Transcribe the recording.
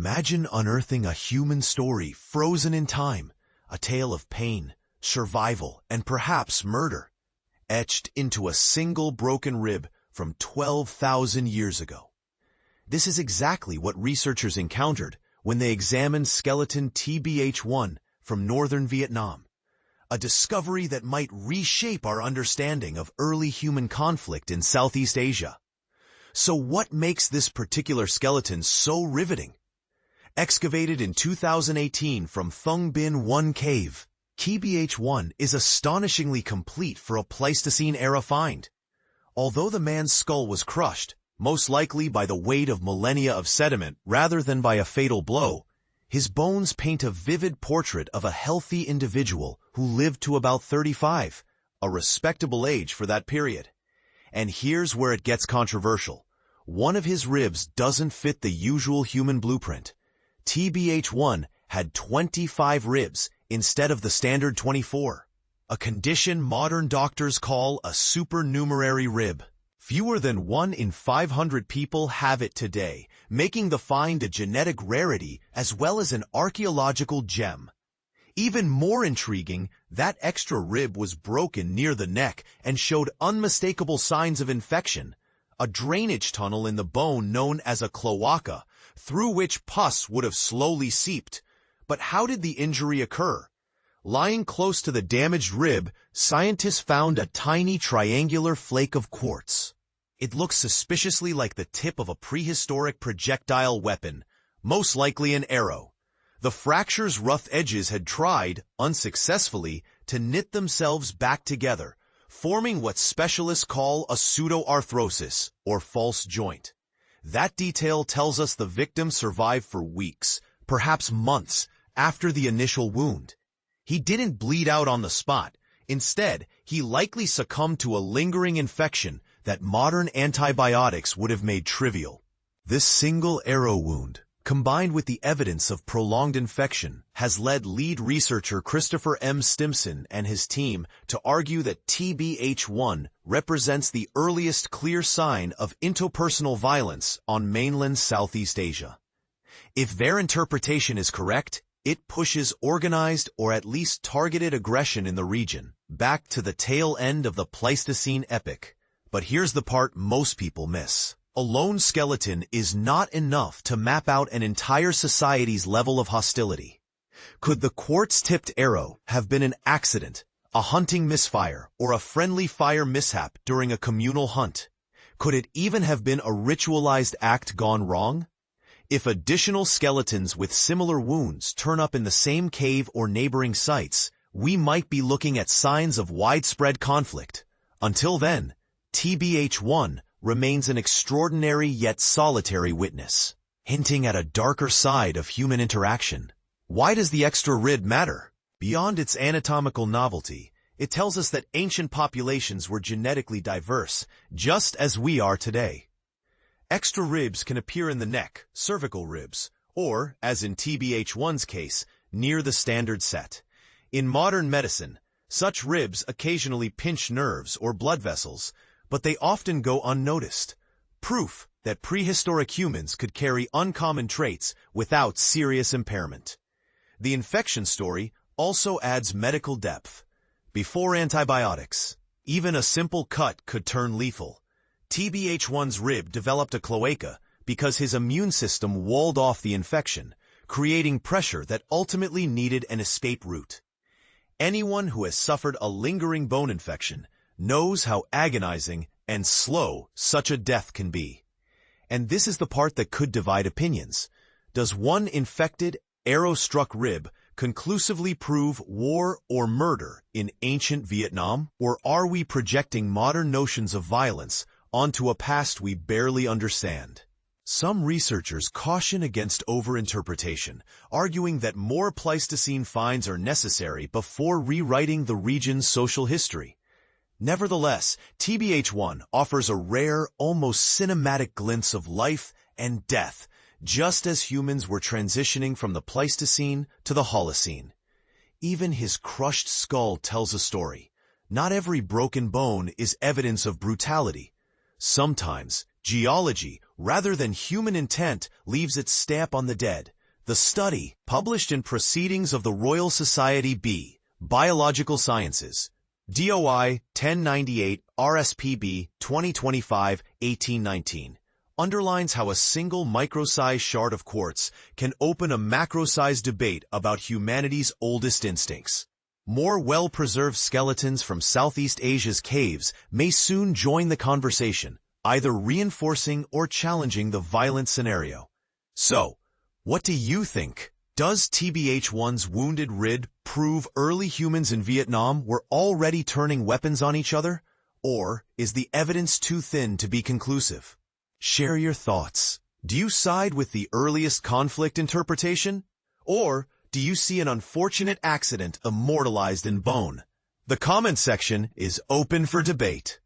Imagine unearthing a human story frozen in time, a tale of pain, survival, and perhaps murder, etched into a single broken rib from 12,000 years ago. This is exactly what researchers encountered when they examined skeleton TBH1 from northern Vietnam, a discovery that might reshape our understanding of early human conflict in Southeast Asia. So what makes this particular skeleton so riveting? Excavated in 2018 from Thung Binh 1 cave, TBH1 is astonishingly complete for a Pleistocene-era find. Although the man's skull was crushed, most likely by the weight of millennia of sediment rather than by a fatal blow, his bones paint a vivid portrait of a healthy individual who lived to about 35, a respectable age for that period. And here's where it gets controversial. One of his ribs doesn't fit the usual human blueprint. TBH1 had 25 ribs instead of the standard 24, a condition modern doctors call a supernumerary rib. Fewer than 1 in 500 people have it today, making the find a genetic rarity as well as an archaeological gem. Even more intriguing, that extra rib was broken near the neck and showed unmistakable signs of infection, a drainage tunnel in the bone known as a cloaca, through which pus would have slowly seeped. But how did the injury occur? Lying close to the damaged rib, scientists found a tiny triangular flake of quartz. It looks suspiciously like the tip of a prehistoric projectile weapon, most likely an arrow. The fracture's rough edges had tried, unsuccessfully, to knit themselves back together, forming what specialists call a pseudoarthrosis, or false joint. That detail tells us the victim survived for weeks, perhaps months, after the initial wound. He didn't bleed out on the spot. Instead, he likely succumbed to a lingering infection that modern antibiotics would have made trivial. This single arrow wound, combined with the evidence of prolonged infection, has led lead researcher Christopher M. Stimson and his team to argue that TBH1 represents the earliest clear sign of interpersonal violence on mainland Southeast Asia. If their interpretation is correct, it pushes organized or at least targeted aggression in the region, back to the tail end of the Pleistocene epoch. But here's the part most people miss. A lone skeleton is not enough to map out an entire society's level of hostility. Could the quartz-tipped arrow have been an accident, a hunting misfire, or a friendly fire mishap during a communal hunt? Could it even have been a ritualized act gone wrong? If additional skeletons with similar wounds turn up in the same cave or neighboring sites, we might be looking at signs of widespread conflict. Until then, TBH1 remains an extraordinary yet solitary witness, hinting at a darker side of human interaction. Why does the extra rib matter? Beyond its anatomical novelty, it tells us that ancient populations were genetically diverse, just as we are today. Extra ribs can appear in the neck, cervical ribs, or, as in TBH1's case, near the standard set. In modern medicine, such ribs occasionally pinch nerves or blood vessels, but they often go unnoticed. Proof that prehistoric humans could carry uncommon traits without serious impairment. The infection story also adds medical depth. Before antibiotics, even a simple cut could turn lethal. TBH1's rib developed a cloaca because his immune system walled off the infection, creating pressure that ultimately needed an escape route. Anyone who has suffered a lingering bone infection knows how agonizing and slow such a death can be. And this is the part that could divide opinions. Does one infected, arrow-struck rib conclusively prove war or murder in ancient Vietnam? Or are we projecting modern notions of violence onto a past we barely understand? Some researchers caution against overinterpretation, arguing that more Pleistocene finds are necessary before rewriting the region's social history. Nevertheless, TBH1 offers a rare, almost cinematic glimpse of life and death, just as humans were transitioning from the Pleistocene to the Holocene. Even his crushed skull tells a story. Not every broken bone is evidence of brutality. Sometimes, geology rather than human intent, leaves its stamp on the dead. The study, published in Proceedings of the Royal Society B, Biological Sciences, DOI 1098 RSPB 2025-1819, underlines how a single micro-sized shard of quartz can open a macro-sized debate about humanity's oldest instincts. More well-preserved skeletons from Southeast Asia's caves may soon join the conversation, either reinforcing or challenging the violent scenario. So, what do you think? Does TBH-1's wounded rib prove early humans in Vietnam were already turning weapons on each other? Or is the evidence too thin to be conclusive? Share your thoughts. Do you side with the earliest conflict interpretation? Or do you see an unfortunate accident immortalized in bone? The comment section is open for debate.